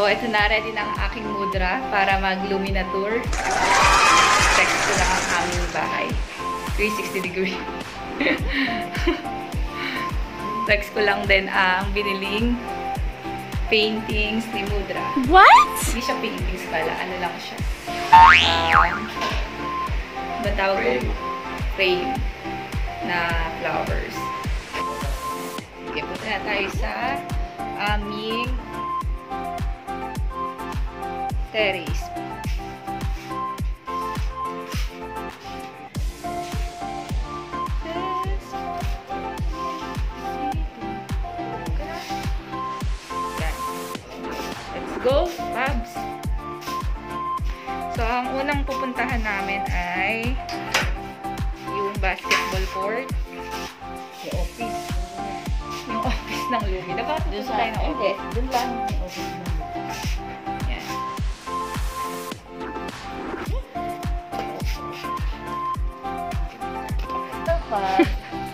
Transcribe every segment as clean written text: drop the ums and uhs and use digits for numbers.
So, ito na, ready na ang aking mudra para mag-Lumina tour. Text ko lang ang aming bahay. 360 degree. Text ko lang din ang biniling paintings ni Mudra. What? Hindi siya paintings pala. Ano lang siya. Matawag ko? Frame na flowers. Okay, punta na tayo sa aming terrace. Let's go, Pabs! So, ang unang pupuntahan namin ay yung basketball court. Yung office. Yung office ng Lumina. Bakit Doon pupunta sa, tayo ng hindi. office? Doon lang yung office mo. Yan. So,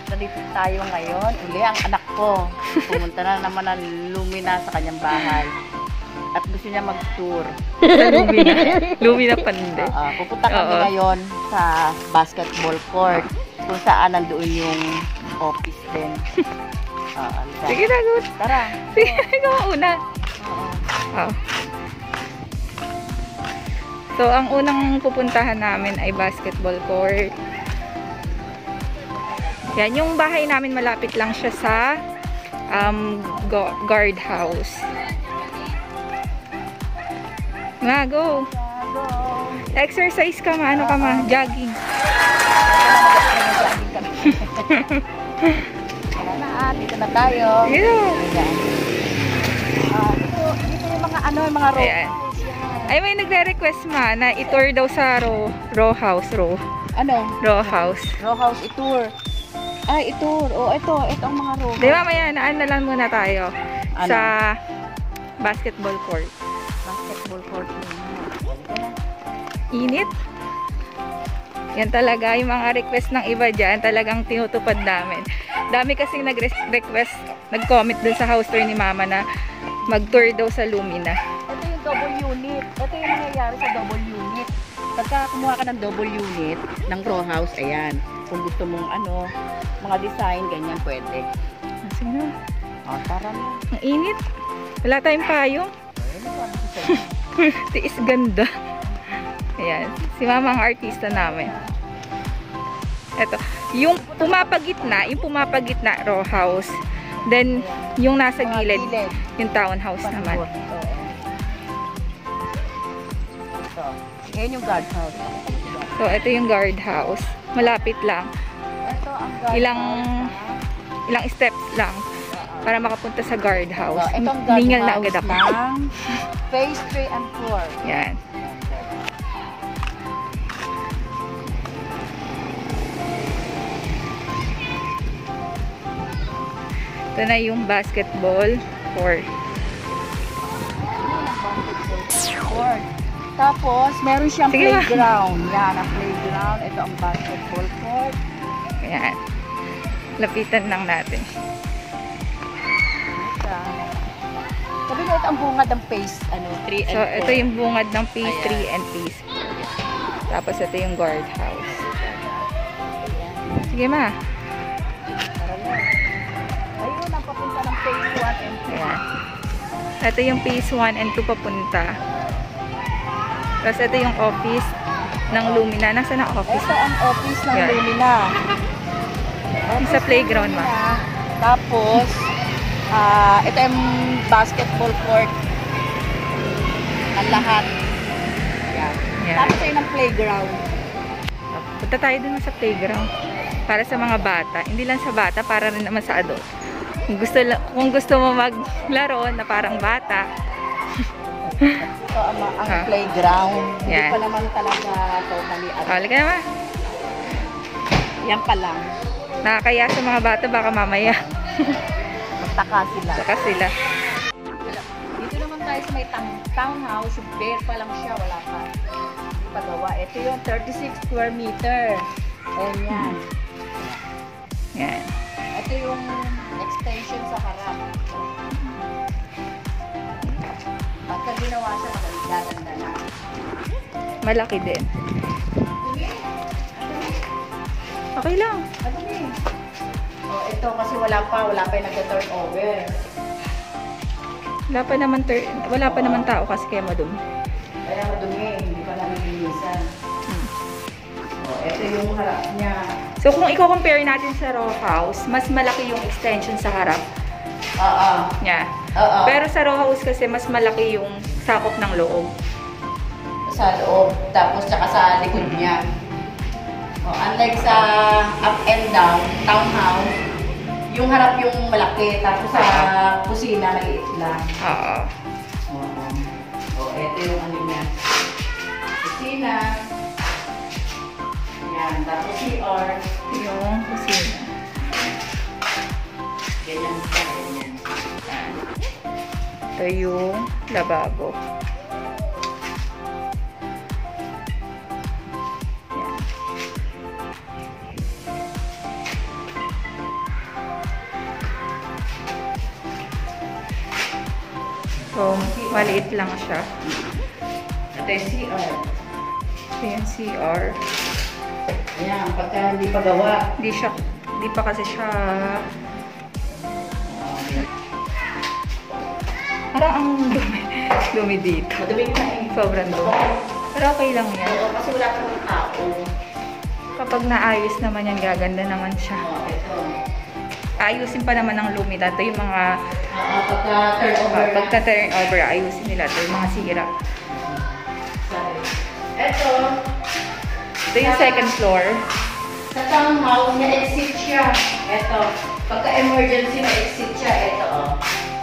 nandito tayo ngayon. Uli ang anak ko. Pumunta na naman ng Lumina sa kanyang bahay. At gusto niya mag-tour. Sa Lumina. Lumina pa hindi. Pupunta kami ngayon sa basketball court. Kung saan nandoon yung office din. Sige na, good. Tara. Sige, ikaw una. Oh. So, ang unang pupuntahan namin ay basketball court. Yan, yung bahay namin malapit lang siya sa guard house. Nga, go. Exercise ka ma, ano ka ma? Jogging. Dito na tayo. Yeah. Dito yung mga yung mga row. Ayan. Ay, may nagre-request ma na i-tour daw sa row house. Row house. Row house i-tour. Ay, i-tour. Ito ang mga row. Di ba, maya, naan na lang muna tayo sa basketball court. Basketball court. Init. Yan talaga, yung mga request ng iba dyan, talagang tinutupad namin. Dami kasing nag-request, nag-comment dun sa house tour ni Mama na mag-tour daw sa Lumina. Ito yung double unit. Ito yung nangyayari sa double unit. Pagka kumuha ka ng double unit ng row house, ayan. Kung gusto mong mga design, ganyan pwede. Sige. Tara na. Ang init. Wala tayong payong. Tiis ganda. Ayan. Si Mama ang artista namin. Ito. Yung pumapagitna row house. Then, yung nasa gilid, yung townhouse naman. Ito. Ngayon yung guard house. So, ito yung guard house. Malapit lang. Ito ang guard Ilang steps lang para makapunta sa guard house. So, itong guard Ningal na house agad ako. ng phase 3 and 4. Yan. Ito na yung basketball court. Tapos, meron siyang Sige playground. Yan, ang playground. Ito ang basketball court. Ayan. Lapitan lang natin. Sabi mo, ito ang bungad ng phase 3 and 4. So, ito yung bungad ng phase 3 and phase 4. Tapos, ito yung guard house. Sige ma. Ayun, ang papunta ng phase 1 and 2. Ayan. Ito yung phase 1 and 2 papunta. Tapos, ito yung office ng Lumina. Nasaan ang office? Ito ang office ng Yan. Lumina. Sa playground ma. Tapos, ito yung basketball court. Ang lahat. Yan. Yan. Tapos ayun ang playground. Punta tayo dun sa playground. Para sa mga bata. Hindi lang sa bata, para rin naman sa adult. Kung gusto mo maglaro na parang bata. Ito ang playground. Hindi Yan. pa naman talaga totally Hali ka naman. Yan pa lang. Nakakaya sa mga bata, baka mamaya. Magtaka sila. Saka sila. Dito naman tayo sa may townhouse. Yung bare pa lang siya. Wala pa. Hindi pa gawa. Ito yung 36 square meter. Ayan yan. Yan. Ito yung extension sa harap. Pagka pa siya, magaganda na. Malaki din. Okay lang. Madumi. Oh, ito kasi wala pa yung nag-turnover. Wala pa naman tao kasi kaya madumi. Kaya madumi, hindi pa namin linisan. Oh, ito yung harap niya. So kung i-compare natin sa row house, mas malaki yung extension sa harap Oo. niya. Oo. Pero sa row house kasi mas malaki yung sakop ng loob. Sa loob, tapos tsaka sa likod niya. Oh, unlike sa up and down, townhouse, yung harap yung malaki, tapos sa kusina maliit lang. Oo. Oo. Oh, ito yung ano niya. Kusina. Yan, tapos CR. Yung kusina. Ganyan siya, ganyan. Ito yung lababo. Yan. So, maliit lang siya. Ito yung CR. Ito yung CR. Ayan, pagka hindi pa gawa. Hindi pa kasi siya... Parang ang dumi dito. Madumi na eh. Sobrang dumi. Pero okay lang yan. Oo, kasi wala pa ng tao. Kapag naayos naman yan, gaganda naman siya. Oo, ito. Ayusin pa naman ng lumita. Ito yung mga... Pagka turnover na. Pagka turnover, ayusin nila. Ito yung mga sira. Sorry. Ito. Ito yung second floor. Sa townhouse, may exit siya. Ito. Pagka emergency, may exit siya. Ito, oh.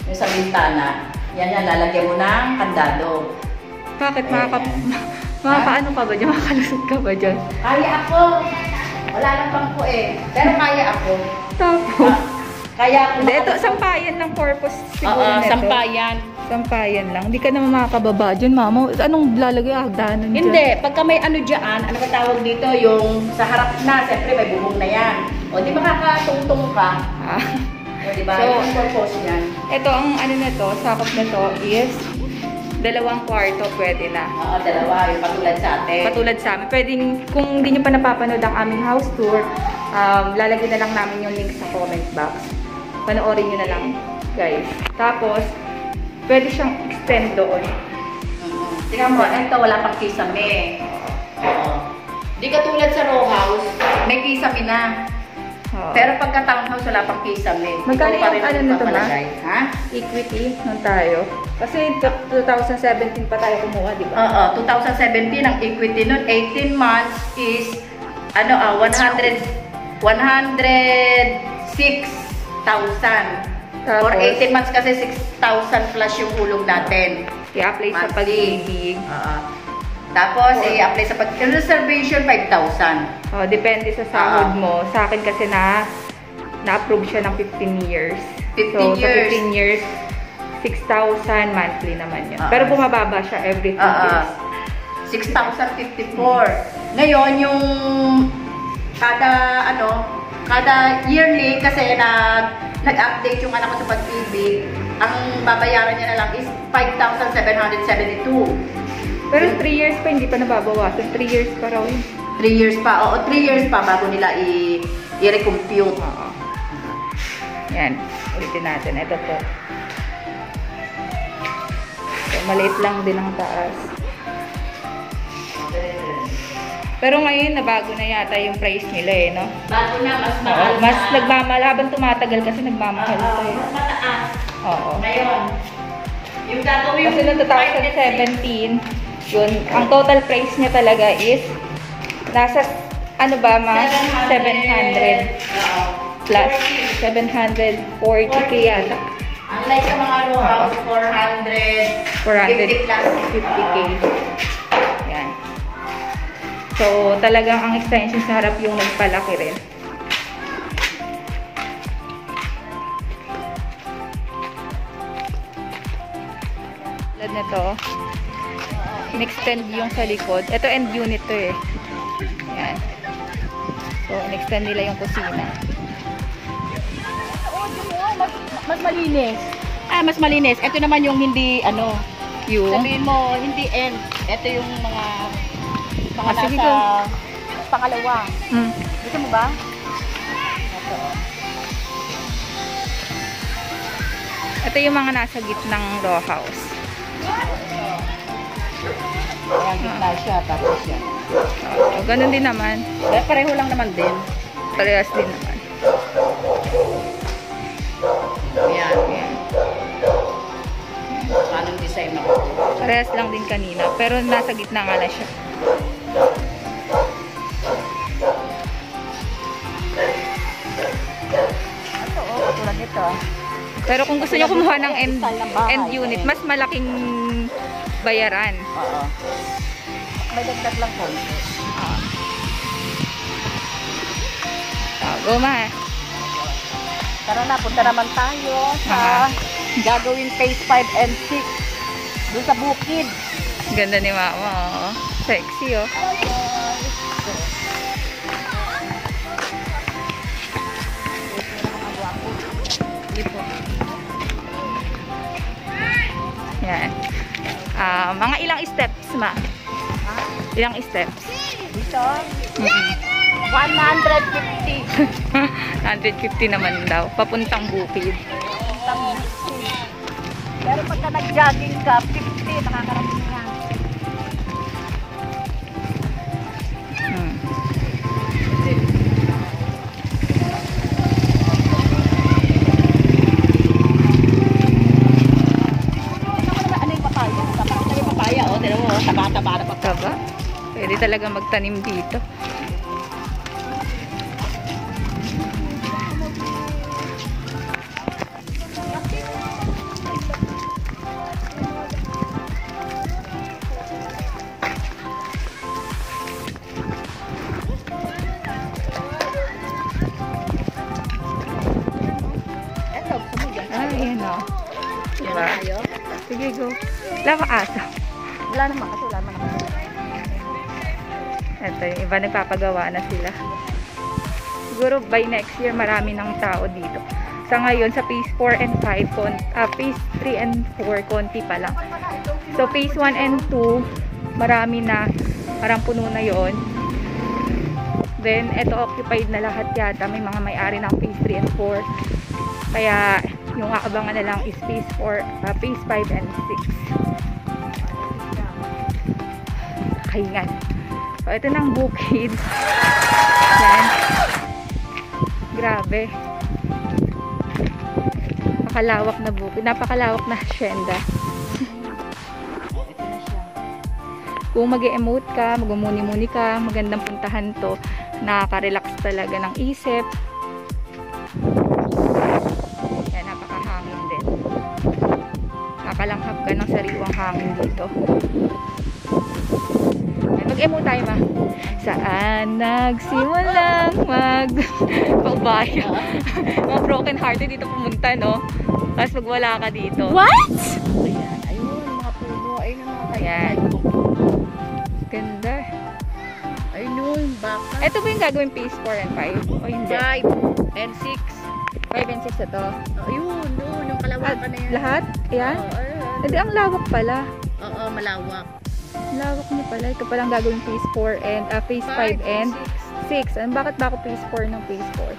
Yung sa bintana. Yan, lalagyan mo ng kandado. Bakit? Ayan. Makakaano ka ba dyan? Makakalusot ka ba dyan? Kaya ako. Wala lang bangko eh. Pero kaya ako. Tapos, Kaya ako. hindi, ito, sampayan ng purpose siguro Oo, nito. sampayan. Sampayan lang. Hindi ka naman makakababa dyan, mama. Anong lalagay? Hagdanan dyan. Hindi, pagka may ano dyan, ano ka tawag dito, yung sa harap na, siyempre may bubong na yan. O di makakatungtong ka. Ah. O di ba? So, Yung purpose niyan. Ito, ang ano na to, sakop na to is 2 kwarto, pwede na. Oo, dalawa, yung patulad sa atin. Katulad sa amin. Pwede, kung hindi nyo pa napapanood ang aming house tour, lalagyan na lang namin yung link sa comment box. Panoorin nyo na lang, guys. Tapos, pwede siyang extend doon. Tingnan mo, ito wala pang kisame. Oo. Di katulad sa row house, may kisame na. Oo. Pero pagka townhouse, wala pang kisame. Magkano Ikaw pa yung rin ano nito, ma? magpapalagay. Ha? Equity nung tayo. Kasi 2017 pa tayo kumuha, di ba? Oo, 2017 ang equity nun, 18 months is 106,000. For 18 months kasi 6,000 plus yung hulog natin. I-apply sa Monthly. pag-ibig. Tapos, i-apply sa pag-reservation, 5,000. Oh, depende sa sahod mo. Sa akin kasi na-approve siya ng 15 years. 15 so, years. sa 15 years, 6,000 monthly naman yun. Pero bumababa siya every 2 years. 6,054. Ngayon, yung kada yearly, kasi nag-update yung anak ko sa pag-ibig, ang babayaran niya na lang is 5,772. Pero 3 years pa, hindi pa nababawasan. 3 years pa raw yun. 3 years pa. Oo, 3 years pa bago nila i-recompute. Oo. Yan. Ulitin natin. Ito po. So, maliit lang din ang taas. Pero ngayon, nabago na yata yung price nila eh, no? Bago na, mas Oo. mahal Mas na. nagmamahal. Habang tumatagal kasi nagmamahal pa eh. Mas mataas. Oo. Ngayon, yung gagawin Kasi noong 2017, yun, ang total price niya talaga is nasa, ano ba ma? 700 Oo. plus 740k yata. Unlike sa mga row house, 450 plus. 450k. Yan. So, talagang ang extension sa harap yung nagpalaki rin. Tulad na to, in-extend yung sa likod. Ito end unit to eh. Yan. So, in-extend nila yung kusina. Mas malinis. Mas malinis. Ito naman yung hindi, Yung? Sabihin mo, hindi end. Ito yung mga sige nasa ko. pangalawa. Mm. Gusto mo ba? Ito. Ito yung mga nasa gitnang row house. Ayan, gitna siya. Tapos yan. Ganun din naman. Pareho lang naman din. Parehas din naman. Ayan. Ayan. Anong design mo? Parehas lang din kanina. Pero nasa gitna nga na siya. Ito, katulad nito. Pero kung gusto nyo kumuha ng end, Style ng bahay, end unit, mas malaking bayaran. Oo. May dagdag lang po. Go ma. Tara na, punta naman tayo sa gagawin phase 5 and 6. Doon sa bukid. Ganda ni mama. Oh. Sexy oh. Yan. Mga ilang steps ma? Ilang steps? Dito, 150. 150 naman daw. Papuntang bukid. Pero pagka nag-jogging ka, 50, nakakarating nga. Ano yung papaya? Tapos na yung papaya, oh. Tira mo, taba-taba na papaya. Taba? Pwede talaga magtanim dito. Eto, gusto mo dyan? Ayan o. Diba? Tayo? Sige, go. Wala bang aso? Wala naman kasi, wala naman ako. Ito, yung iba nagpapagawa na sila. Siguro by next year, marami ng tao dito. Sa ngayon, sa phase 4 and 5, phase 3 and 4, konti pa lang. So, phase 1 and 2, marami na. Parang puno na yon. Then, ito occupied na lahat yata. May mga may-ari ng phase 3 and 4. Kaya, yung aabangan na lang is phase 4, phase 5 and 6. Kahingan. So, ito ng bukid. Yan. Grabe. Napakalawak na bukid. Napakalawak na hacienda. Ito na siya. Kung mag-emote ka, magmumuni-muni ka, magandang puntahan to. Nakaka-relax talaga ng isip. Yan, napakahangin din. Nakalanghap ka ng sariwang hangin dito. Mag-emo tayo ma. Saan nagsimulang paubaya? Mga broken hearted dito pumunta, no? Tapos pag wala ka dito. What? Ayan, ayun, mga puno. Ayun ang mga Ayan. tayo. Ganda. Ayun, baka. Ito ba yung gagawin phase 4 and 5? O hindi? 5 and 6. 5 and 6 ito. Ayun, doon, yung kalawakan na yan. Lahat? Ayan? Oo, ayun. Hindi, ang lawak pala. Oo, malawak. Lawak niya pala. Ito palang gagawing phase 4 and phase 5 and 6. Bakit ba ako phase 4 ng phase 4?